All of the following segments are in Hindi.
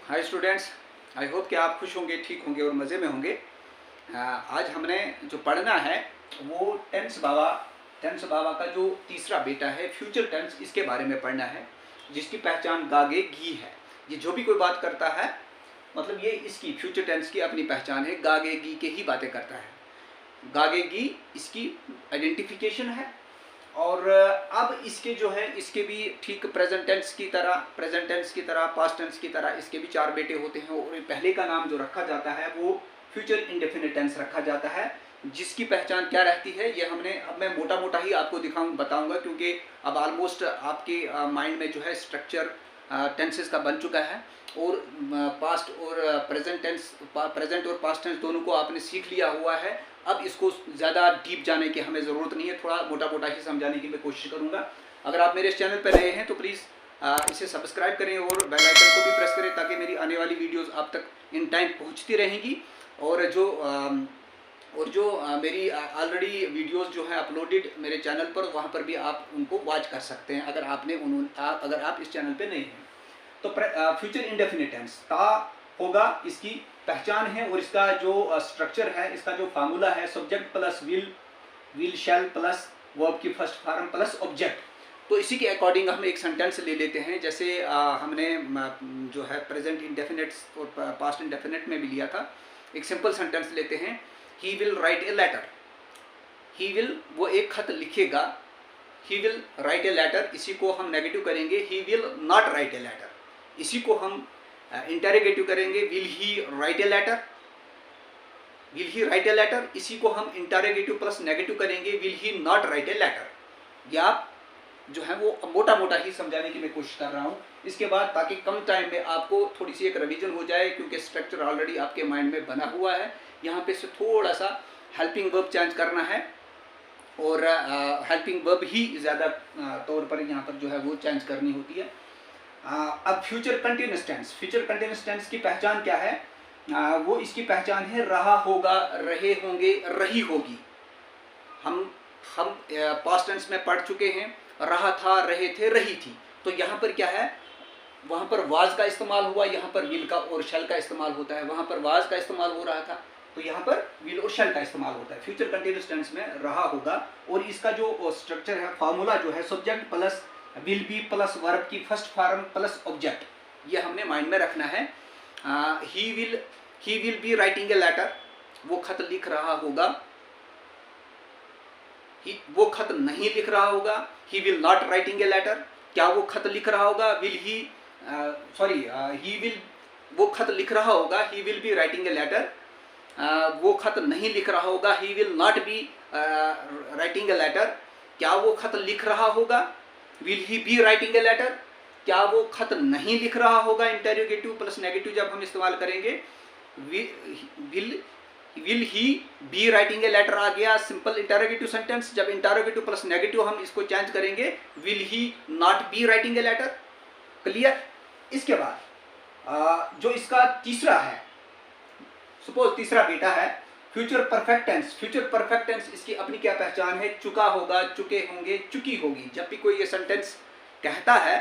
हाय स्टूडेंट्स, आई होप कि आप खुश होंगे, ठीक होंगे और मज़े में होंगे। आज हमने जो पढ़ना है वो टेंस बाबा का जो तीसरा बेटा है फ्यूचर टेंस, इसके बारे में पढ़ना है, जिसकी पहचान गागे गी है। ये जो भी कोई बात करता है, मतलब ये इसकी फ्यूचर टेंस की अपनी पहचान है, गागे गी के ही बातें करता है। गागे गी इसकी आइडेंटिफिकेशन है। और अब इसके जो है, इसके भी ठीक प्रेजेंट टेंस की तरह पास्ट टेंस की तरह इसके भी चार बेटे होते हैं। और पहले का नाम जो रखा जाता है वो फ्यूचर इंडेफिनिट टेंस रखा जाता है, जिसकी पहचान क्या रहती है ये अब मैं मोटा मोटा ही आपको बताऊंगा, क्योंकि अब ऑलमोस्ट आपके माइंड में जो है स्ट्रक्चर टेंसेस का बन चुका है। और पास्ट और प्रेजेंट और पास्ट टेंस दोनों को आपने सीख लिया हुआ है। अब इसको ज़्यादा डीप जाने की हमें ज़रूरत नहीं है, थोड़ा मोटा मोटा ही समझाने की मैं कोशिश करूँगा। अगर आप मेरे इस चैनल पर नए हैं तो प्लीज़ इसे सब्सक्राइब करें और बेल आइकन को भी प्रेस करें, ताकि मेरी आने वाली वीडियोस आप तक इन टाइम पहुँचती रहेंगी। और जो मेरी ऑलरेडी वीडियोस जो है अपलोडेड मेरे चैनल पर, वहाँ पर भी आप उनको वॉच कर सकते हैं अगर आप इस चैनल पर नए हैं। तो फ्यूचर इंडेफिनिट टेंस ता होगा, इसकी पहचान है। और इसका जो स्ट्रक्चर है, इसका जो फार्मूला है, subject plus will shell plus verb की फर्स्ट फॉर्म प्लस ऑब्जेक्ट। तो इसी के अकॉर्डिंग हम एक सेंटेंस ले लेते हैं। जैसे हमने जो है प्रेजेंट इंडेफिनिट और पास्ट इंडेफिनिट में भी लिया था। एक सिंपल सेंटेंस लेते हैं, he will write a letter. He will, वो एक खत लिखेगा। He will write a letter, इसी को हम नेगेटिव करेंगे, he will not write a letter. इसी को हम इंटरोगेटिव करेंगे, will he write a letter. Will he write a letter, इसी को हम इंटरोगेटिव प्लस नेगेटिव करेंगे, will he not write a letter. या जो है वो मोटा मोटा ही समझाने की मैं कोशिश कर रहा हूँ इसके बाद, ताकि कम टाइम में आपको थोड़ी सी एक रिवीजन हो जाए, क्योंकि स्ट्रक्चर ऑलरेडी आपके माइंड में बना हुआ है। यहाँ पे से थोड़ा सा हेल्पिंग वर्ब चेंज करना है, और हेल्पिंग वर्ब ही ज़्यादा तौर पर यहाँ पर जो है वो चेंज करनी होती है। अब फ्यूचर कंटिन्यूअस टेंस की पहचान क्या है? वो इसकी पहचान है रहा होगा, रहे होंगे, रही होगी। हम पास्ट टेंस में पढ़ चुके हैं, रहा था, रहे थे, रही थी। तो यहाँ पर क्या है, वहाँ पर वाज का इस्तेमाल हुआ, यहाँ पर विल का और शैल का इस्तेमाल होता है। वहाँ पर वाज का इस्तेमाल हो रहा था, तो यहाँ पर विल और शैल का इस्तेमाल होता है। फ्यूचर कंटिन्यूअस टेंस में रहा होगा, और इसका जो स्ट्रक्चर है, फार्मूला जो है, subject plus will be plus verb की फर्स्ट फॉर्म प्लस ऑब्जेक्ट, ये हमने माइंड में रखना है। He will be writing a letter, वो खत लिख रहा होगा। वो खत नहीं लिख रहा होगा, he will not writing a letter. क्या वो खत लिख रहा होगा? ही विल, वो खत लिख रहा होगा, he will be writing a letter. वो खत नहीं लिख रहा होगा, he will not be writing a letter. क्या वो खत लिख रहा होगा? Will he be writing a letter. क्या वो खत नहीं लिख रहा होगा? इंटरोगेटिव प्लस नेगेटिव जब हम इस्तेमाल करेंगे, will he be writing a letter आ गया, सिंपल इंटरोगेटिव सेंटेंस। जब इंटरोगेटिव प्लस नेगेटिव हम इसको चेंज करेंगे, will he not be writing a letter. Clear? इसके बाद जो इसका तीसरा है, सपोज तीसरा बेटा है फ्यूचर परफेक्ट टेंस। इसकी अपनी क्या पहचान है? चुका होगा, चुके होंगे, चुकी होगी। जब भी कोई ये सेंटेंस कहता है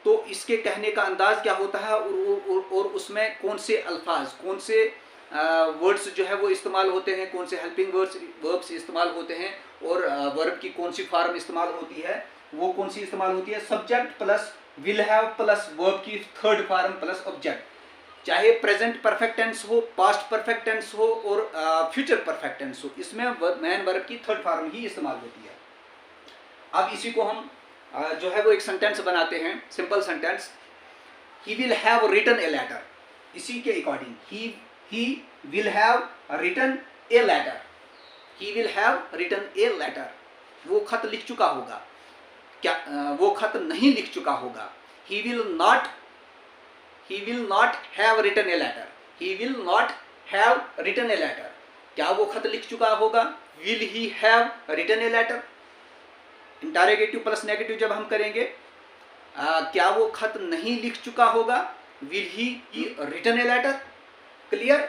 तो इसके कहने का अंदाज क्या होता है, और उसमें कौन से अल्फाज, कौन से वर्ड्स जो है वो इस्तेमाल होते हैं, कौन से हेल्पिंग वर्ब्स इस्तेमाल होते हैं, और वर्ब की कौन सी फॉर्म इस्तेमाल होती है, वो कौन सी इस्तेमाल होती है? Subject plus will have plus verb की थर्ड फॉर्म प्लस ऑब्जेक्ट। चाहे प्रेजेंट परफेक्ट टेंस हो, पास्ट परफेक्ट टेंस हो, और फ्यूचर परफेक्ट टेंस हो, इसमें मैन वर्ब की थर्ड फॉर्म ही इस्तेमाल होती है। अब इसी को हम जो है वो एक सेंटेंस बनाते हैं, simple sentence, he will have written a letter. इसी के according he will have written a letter. He will have written a letter, वो खत लिख चुका होगा। क्या वो खत नहीं लिख चुका होगा? He will not have written a letter. He will not have written a letter. क्या वो खत लिख चुका होगा? Will he have written a letter. Interrogative plus negative जब हम करेंगे, क्या वो खत नहीं लिख चुका होगा? Will he written a letter. Clear?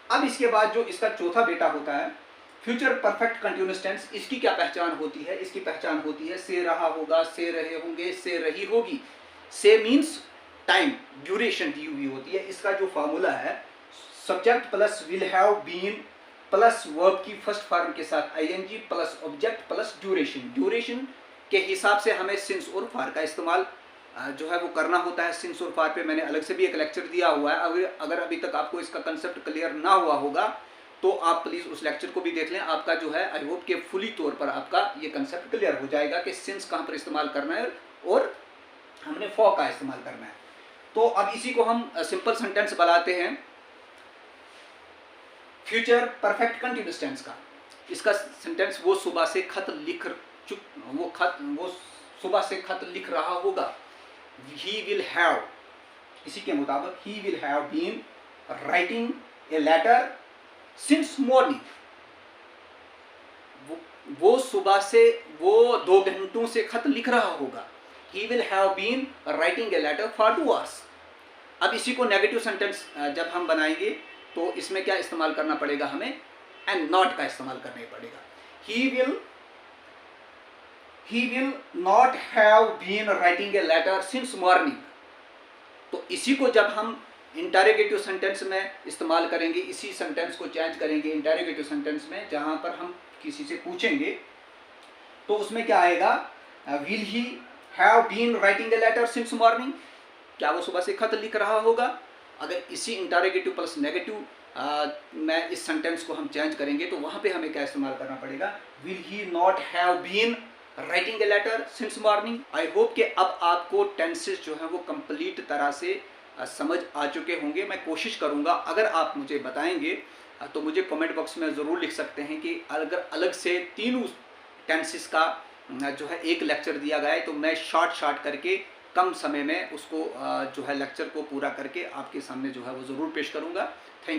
अब इसके बाद जो इसका चौथा बेटा होता है फ्यूचर परफेक्ट कंटिन्यूअस टेंस, इसकी क्या पहचान होती है? इसकी पहचान होती है से रहा होगा, से रहे होंगे, से रही होगी। से मीन्स टाइम ड्यूरेशन दी हुई होती है, इसका जो फार्मूला है subject plus will have been plus verb की फर्स्ट फॉर्म के साथ ING plus object plus duration. Duration के हिसाब से हमें सिंस और फॉर का इस्तेमाल जो है वो करना होता है। सिंस और फॉर पे मैंने अलग से भी एक लेक्चर दिया हुआ है। अगर अभी तक आपको इसका कंसेप्ट क्लियर ना हुआ होगा तो आप प्लीज़ उस लेक्चर को भी देख लें। आपका जो है आई होप के फुली तौर पर आपका ये कंसेप्ट क्लियर हो जाएगा कि सिंस कहाँ पर इस्तेमाल करना है और हमने फॉर का इस्तेमाल करना है। तो अब इसी को हम सिंपल सेंटेंस बनाते हैं फ्यूचर परफेक्ट कंटिन्यूअस टेंस का। इसका सेंटेंस वो सुबह से खत लिख रहा होगा। ही विल हैव, इसी के मुताबिक he will have been writing a letter since morning. वो सुबह से वो 2 घंटों से खत लिख रहा होगा। He will have been writing a letter for 2 hours। अब इसी को नेगेटिव सेंटेंस जब हम बनाएंगे तो इसमें क्या इस्तेमाल करना पड़ेगा हमें, एंड नॉट का इस्तेमाल करना पड़ेगा। He will not have been writing a letter since morning. तो इसी को जब हम इंटरोगेटिव सेंटेंस में इस्तेमाल करेंगे, इसी सेंटेंस को चेंज करेंगे इंटरोगेटिव सेंटेंस में, जहां पर हम किसी से पूछेंगे तो उसमें क्या आएगा, will he have been writing a letter since morning, क्या वो सुबह से खत लिख रहा होगा। अगर इसी इंटरोगेटिव प्लस नेगेटिव में इस सेंटेंस को हम चेंज करेंगे तो वहां पे हमें क्या इस्तेमाल करना पड़ेगा, will he not have been writing a letter since morning. I hope कि अब आपको टेंसेस जो है वो कंप्लीट तरह से समझ आ चुके होंगे। मैं कोशिश करूंगा, अगर आप मुझे बताएंगे तो मुझे कमेंट बॉक्स में ज़रूर लिख सकते हैं कि अगर अलग से तीनों टेंसेस का जो है एक लेक्चर दिया गया है तो मैं शॉर्ट करके कम समय में उसको जो है लेक्चर को पूरा करके आपके सामने जो है वो ज़रूर पेश करूंगा। Thank you.